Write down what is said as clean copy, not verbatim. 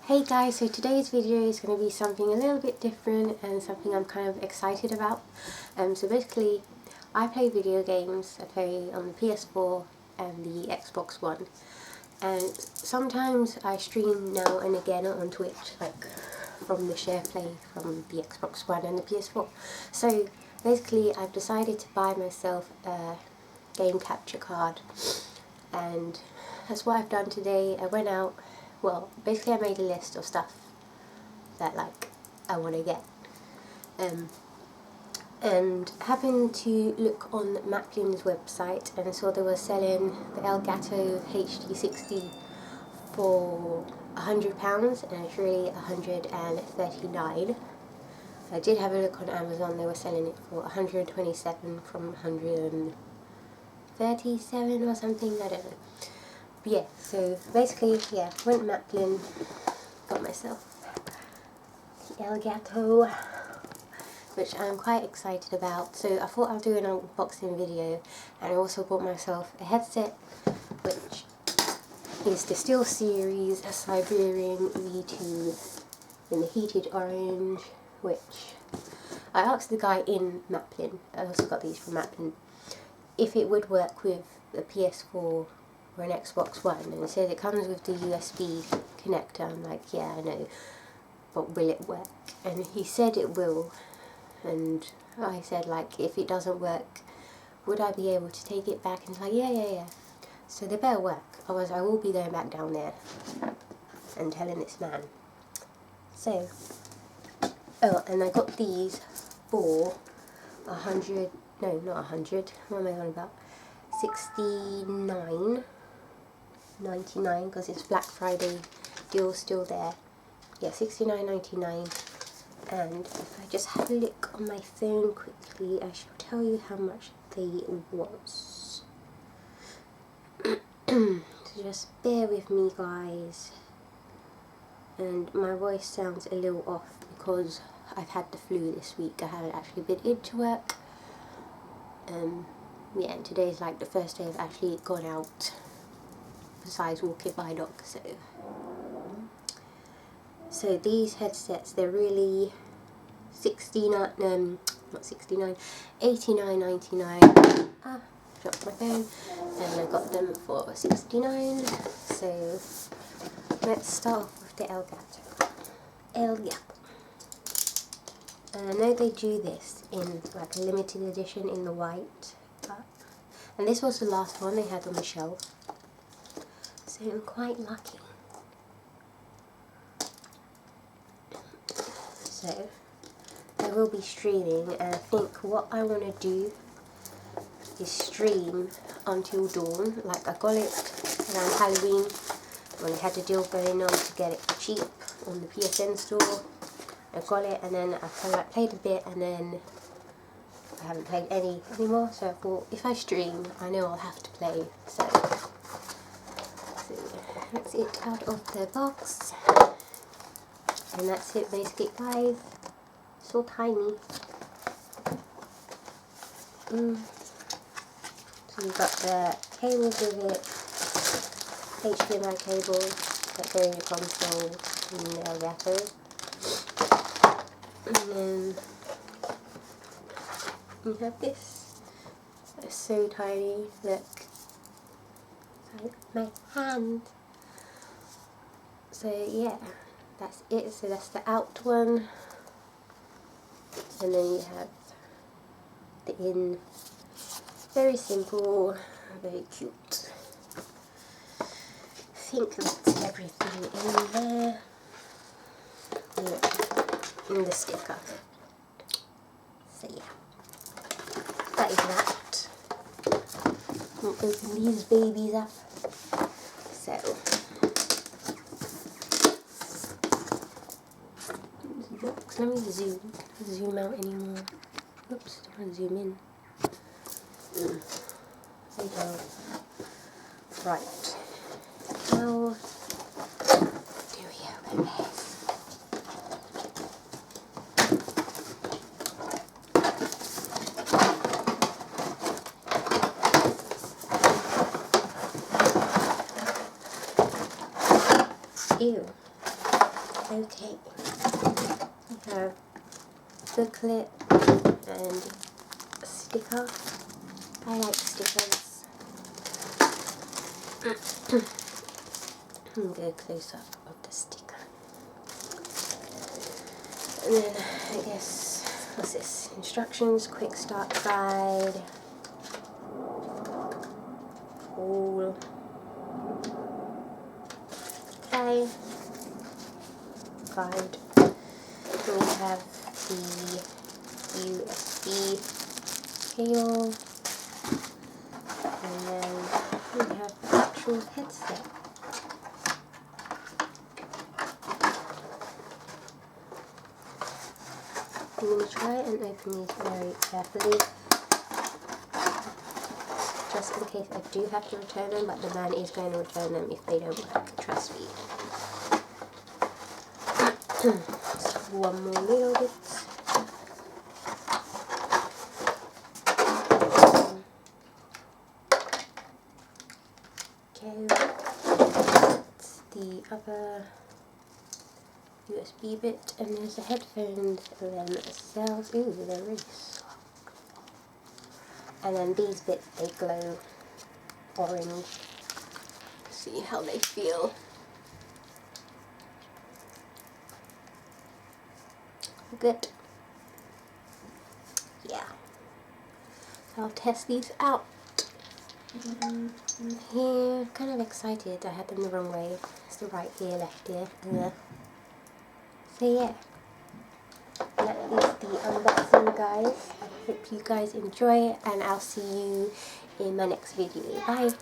Hey guys, so today's video is going to be something a little bit different and something I'm kind of excited about. So basically, I play video games. I play on the PS4 and the Xbox One, and sometimes I stream now and again on Twitch, like from the share play from the Xbox One and the PS4. So basically, I've decided to buy myself a game capture card, and that's what I've done today. I went out. Well, basically I made a list of stuff that I want to get, and happened to look on Macklin's website and saw they were selling the Elgato HD60 for £100, and it's really £139. I did have a look on Amazon. They were selling it for £127 from £137 or something, I don't know. But yeah, so basically, yeah, went to Macklin, got myself the Elgato, which I'm quite excited about. So I thought I'll do an unboxing video, and I also bought myself a headset, which is the SteelSeries Siberian V2 in the heated orange, which I asked the guy in Macklin, I also got these from Macklin, if it would work with the PS4 or an Xbox One, and it says it comes with the USB connector. I'm like, yeah, I know, but will it work? And he said it will, and I said, like, if it doesn't work, would I be able to take it back? And he's like, yeah. So they better work, otherwise I will be going back down there and telling this man. So, oh, and I got these for 100, no, not 100, what am I on about? 69.99, because it's Black Friday deal still there. Yeah, 69.99. And if I just have a look on my phone quickly, I shall tell you how much they was. So just bear with me, guys. And my voice sounds a little off because I've had the flu this week. I haven't actually been into work. Yeah, and today's like the first day I've actually gone out besides walking my dog. So these headsets, they're really 89.99. Ah, dropped my phone, and I got them for 69. So let's start off with the Elgato. And I know they do this in like a limited edition in the white, and this was the last one they had on the shelf, so I'm quite lucky. So I will be streaming, and I think what I want to do is stream until dawn. Like, I got it around Halloween when I had a deal going on to get it cheap on the PSN store. I got it, and then I kind of played a bit, and then I haven't played any anymore. So I thought, if I stream, I know I'll have to play. So that's it out of the box, and that's it basically, guys. So tiny. So you've got the cables with it, HDMI cable that go in your console and the Elgato. And then you have this. It's so tiny, look. It's like my hand. So yeah, that's it. So that's the out one. And then you have the in. Very simple, very cute. I think that's everything in there. Yeah, in the sticker. So yeah, that is that. We'll open these babies up. So let me zoom out anymore. Oops, don't want to zoom in. There you go. Right. Now, do we open this? Ew. Okay, we have booklet and a sticker. I like stickers. I'm going to close up of the sticker. And then I guess, what's this? Instructions, quick start guide, all. Okay, guide. We have the USB cable, and then we have the actual headset. I'm going to try and open these very carefully, just in case I do have to return them, but the man is going to return them if they don't work, trust me. One more little bit. Okay, that's the other USB bit, and there's the headphones, and then the cells. Ooh, they're really soft. And then these bits, they glow orange. See how they feel. Good. Yeah. So I'll test these out. Here, kind of excited. I had them the wrong way. It's the right ear, left ear. So yeah, that is the unboxing, guys. I hope you guys enjoy it, and I'll see you in my next video. Bye.